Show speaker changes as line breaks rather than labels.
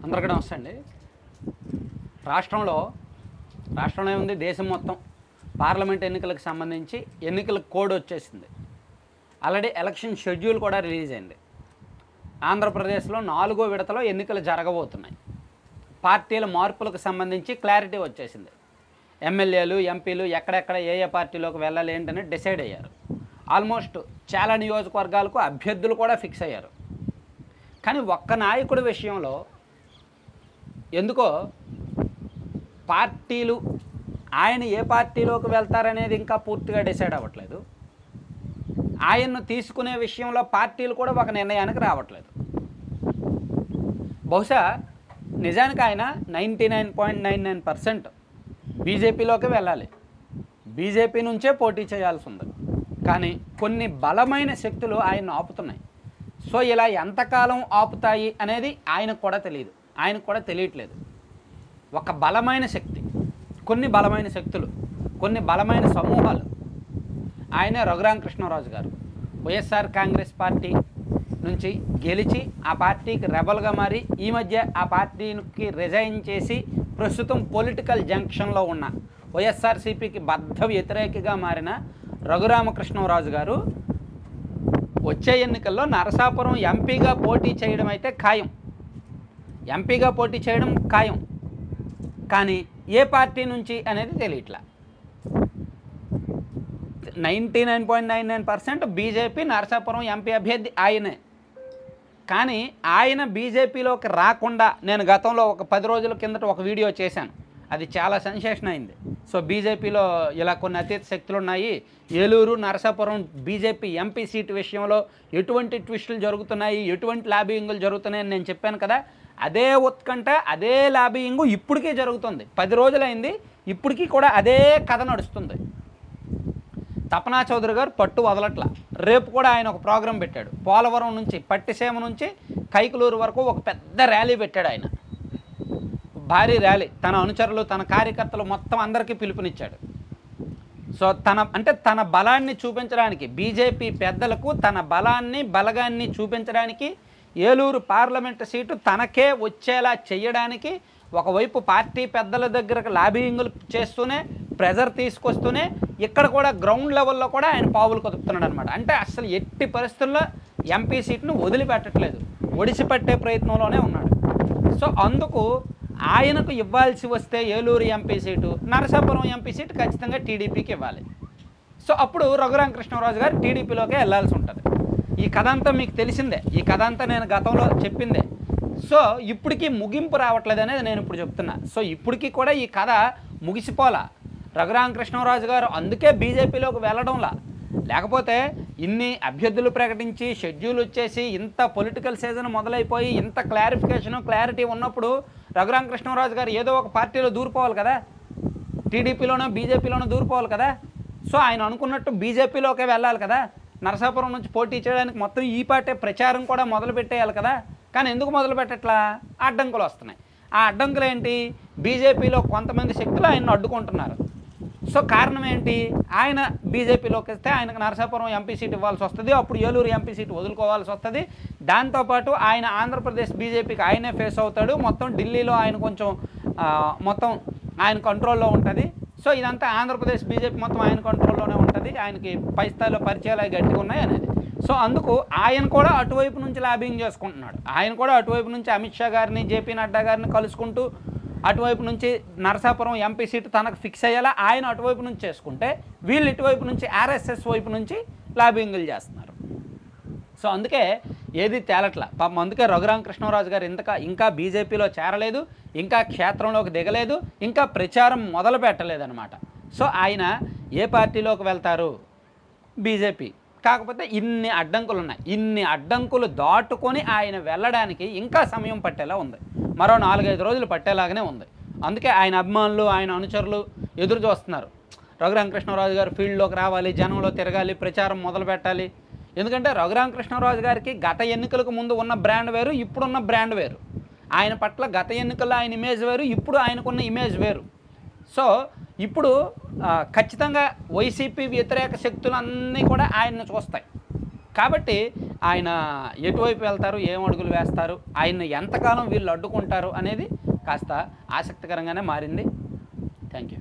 అందరికీ నమస్తే అండి. రాష్ట్రంలో ఏముంది, దేశం మొత్తం పార్లమెంట్ ఎన్నికలకు సంబంధించి ఎన్నికల కోడ్ వచ్చేసింది. ఆల్రెడీ ఎలక్షన్ షెడ్యూల్ కూడా రిలీజ్ అయింది. ఆంధ్రప్రదేశ్లో 4వ విడతలో ఎన్నికలు జరగబోతున్నాయి. పార్టీల మార్పులకు సంబంధించి క్లారిటీ వచ్చేసింది. ఎమ్మెల్యేలు, ఎంపీలు ఎక్కడెక్కడ ఏ పార్టీలోకి వెళ్ళాలి ఏంటని డిసైడ్ అయ్యారు. ఆల్మోస్ట్ చాలా నియోజకవర్గాలకు అభ్యర్థులు కూడా ఫిక్స్ అయ్యారు. కానీ ఒక్క నాయకుడి విషయంలో ఎందుకో పార్టీలు ఆయన ఏ పార్టీలోకి వెళ్తారనేది ఇంకా పూర్తిగా డిసైడ్ అవ్వట్లేదు. ఆయన్ను తీసుకునే విషయంలో పార్టీలు కూడా ఒక నిర్ణయానికి రావట్లేదు. బహుశా నిజానికి ఆయన 99.99% బీజేపీలోకి వెళ్ళాలి, బీజేపీ నుంచే పోటీ చేయాల్సి ఉంది. కానీ కొన్ని బలమైన శక్తులు ఆయన్ను ఆపుతున్నాయి. సో ఇలా ఎంతకాలం ఆపుతాయి అనేది ఆయనకు కూడా తెలియదు, ఆయనకు కూడా తెలియట్లేదు. ఒక బలమైన శక్తి, కొన్ని బలమైన శక్తులు, కొన్ని బలమైన సమూహాలు. ఆయనే రఘురామకృష్ణరాజు గారు వైఎస్ఆర్ కాంగ్రెస్ పార్టీ నుంచి గెలిచి ఆ పార్టీకి రెబల్గా మారి ఈ మధ్య ఆ పార్టీకి రిజైన్ చేసి ప్రస్తుతం పొలిటికల్ జంక్షన్లో ఉన్న వైఎస్ఆర్సీపీకి బద్ధ వ్యతిరేకిగా మారిన రఘురామకృష్ణరాజు గారు వచ్చే ఎన్నికల్లో నరసాపురం ఎంపీగా పోటీ చేయడం అయితే ఖాయం, ఎంపీగా పోటీ చేయడం ఖాయం. కానీ ఏ పార్టీ నుంచి అనేది తెలియట్లా. 99.99% బీజేపీ నరసాపురం ఎంపీ అభ్యర్థి ఆయనే. కానీ ఆయన బీజేపీలోకి రాకుండా నేను గతంలో ఒక 10 రోజుల కిందట ఒక వీడియో చేశాను. అది చాలా సెన్సేషన్ అయింది. సో బీజేపీలో ఇలా కొన్ని అతీత శక్తులు ఉన్నాయి, Eluru Narasapuram BJP MP seat విషయంలో ఎటువంటి ట్విస్టులు జరుగుతున్నాయి, ఎటువంటి లాబింగులు జరుగుతున్నాయని నేను చెప్పాను కదా. అదే ఉత్కంఠ, అదే లాబింగు ఇప్పటికీ జరుగుతుంది. 10 రోజులైంది, ఇప్పటికీ కూడా అదే కథ నడుస్తుంది. తపనా చౌదరి గారు పట్టు వదలట్ల. రేపు కూడా ఆయన ఒక ప్రోగ్రాం పెట్టాడు. పోలవరం నుంచి పట్టిసీమ నుంచి కైకలూరు వరకు ఒక పెద్ద ర్యాలీ పెట్టాడు. ఆయన భారీ ర్యాలీ, తన అనుచరులు, తన కార్యకర్తలు మొత్తం అందరికీ పిలుపునిచ్చాడు. సో తన బలాన్ని చూపించడానికి, బీజేపీ పెద్దలకు తన బలగాన్ని చూపించడానికి, ఏలూరు పార్లమెంటు సీటు తనకే వచ్చేలా చేయడానికి ఒకవైపు పార్టీ పెద్దల దగ్గరకు లాబింగులు చేస్తూనే, ప్రెజర్ తీసుకొస్తూనే, ఇక్కడ కూడా గ్రౌండ్ లెవెల్లో కూడా ఆయన పావులు కదుపుతున్నాడు అనమాట. అంటే అసలు ఎట్టి పరిస్థితుల్లో ఎంపీ సీట్ను వదిలిపెట్టట్లేదు, ఒడిసిపట్టే ప్రయత్నంలోనే ఉన్నాడు. సో అందుకు ఆయనకు ఇవ్వాల్సి వస్తే Eluru MP seat, Narasapuram MP seat ఖచ్చితంగా టీడీపీకి ఇవ్వాలి. సో అప్పుడు రఘురామకృష్ణరాజు గారు టీడీపీలోకి వెళ్ళాల్సి ఉంటుంది. ఈ కథ అంతా మీకు తెలిసిందే, ఈ కథ అంతా నేను గతంలో చెప్పిందే. సో ఇప్పటికీ ముగింపు రావట్లేదు అనేది నేను ఇప్పుడు చెప్తున్నా. సో ఇప్పటికీ కూడా ఈ కథ ముగిసిపోలా. రఘురామకృష్ణరాజు గారు అందుకే బీజేపీలోకి వెళ్ళడంలా. లేకపోతే ఇన్ని అభ్యర్థులు ప్రకటించి షెడ్యూల్ వచ్చేసి ఇంత పొలిటికల్ సీజన్ మొదలైపోయి ఇంత క్లారిటీ ఉన్నప్పుడు రఘురామకృష్ణరాజు గారు ఏదో ఒక పార్టీలో దూరిపోవాలి కదా, టీడీపీలోనో బీజేపీలోనో దూరిపోవాలి కదా. సో ఆయన అనుకున్నట్టు బీజేపీలోకే వెళ్ళాలి కదా. నరసాపురం నుంచి పోటీ చేయడానికి మొత్తం ఈ పార్టీ ప్రచారం కూడా మొదలు పెట్టేయాలి కదా. కానీ ఎందుకు మొదలు పెట్టట్లా? అడ్డంకులు వస్తున్నాయి. ఆ అడ్డంకులు ఏంటి? బీజేపీలో కొంతమంది శక్తులు ఆయన్ని అడ్డుకుంటున్నారు. సో కారణం ఏంటి? ఆయన బీజేపీలోకి వస్తే ఆయనకు నరసాపురం ఎంపీ సీట్ ఇవ్వాల్సి వస్తుంది, అప్పుడు ఏలూరు ఎంపీ సీట్ వదులుకోవాల్సి వస్తుంది. దాంతోపాటు ఆయన ఆంధ్రప్రదేశ్ బీజేపీకి ఆయనే ఫేస్ అవుతాడు. మొత్తం ఢిల్లీలో ఆయన కొంచెం మొత్తం ఆయన కంట్రోల్లో ఉంటుంది. సో ఇదంతా ఆంధ్రప్రదేశ్ బీజేపీ మొత్తం ఆయన కంట్రోల్లోనే ఉంటుంది. ఆయనకి పై స్థాయిలో పరిచయాలు అవి గట్టిగా ఉన్నాయి అనేది. సో అందుకు ఆయన కూడా అటువైపు నుంచి లాబింగ్ చేసుకుంటున్నాడు. ఆయన కూడా అటువైపు నుంచి అమిత్ షా గారిని, జేపీ నడ్డా గారిని కలుసుకుంటూ అటువైపు నుంచి నరసాపురం ఎంపీ సీటు తనకు ఫిక్స్ అయ్యేలా ఆయన అటువైపు నుంచి చేసుకుంటే, వీళ్ళు ఇటువైపు నుంచి ఆర్ఎస్ఎస్ వైపు నుంచి లాబింగులు చేస్తున్నారు. సో అందుకే ఏది తేలట్లా పాపం. అందుకే రఘురామకృష్ణరాజు గారు ఇంకా బీజేపీలో చేరలేదు, ఇంకా క్షేత్రంలోకి దిగలేదు, ఇంకా ప్రచారం మొదలు పెట్టలేదన్నమాట. సో ఆయన ఏ పార్టీలోకి వెళ్తారు? బీజేపీ. కాకపోతే ఇన్ని అడ్డంకులు ఉన్నాయి. ఇన్ని అడ్డంకులు దాటుకొని ఆయన వెళ్ళడానికి ఇంకా సమయం పట్టేలా ఉంది. మరో 4-5 రోజులు పట్టేలాగానే ఉంది. అందుకే ఆయన అభిమానులు, ఆయన అనుచరులు ఎదురు చూస్తున్నారు. రఘురామకృష్ణరాజు గారు ఫీల్డ్లోకి రావాలి, జనంలో తిరగాలి, ప్రచారం మొదలు పెట్టాలి. ఎందుకంటే రఘురామకృష్ణరాజు గారికి గత ఎన్నికలకు ముందు ఉన్న బ్రాండ్ వేరు, ఇప్పుడున్న బ్రాండ్ వేరు. ఆయన పట్ల గత ఎన్నికల్లో ఆయన ఇమేజ్ వేరు, ఇప్పుడు ఆయనకున్న ఇమేజ్ వేరు. సో ఇప్పుడు ఖచ్చితంగా వైసీపీ వ్యతిరేక శక్తులన్నీ కూడా ఆయన్ని చూస్తాయి. కాబట్టి ఆయన ఎటువైపు వెళ్తారు, ఏం అడుగులు వేస్తారు, ఆయన్ని ఎంతకాలం వీళ్ళు అడ్డుకుంటారు అనేది కాస్త ఆసక్తికరంగానే మారింది. Thank you.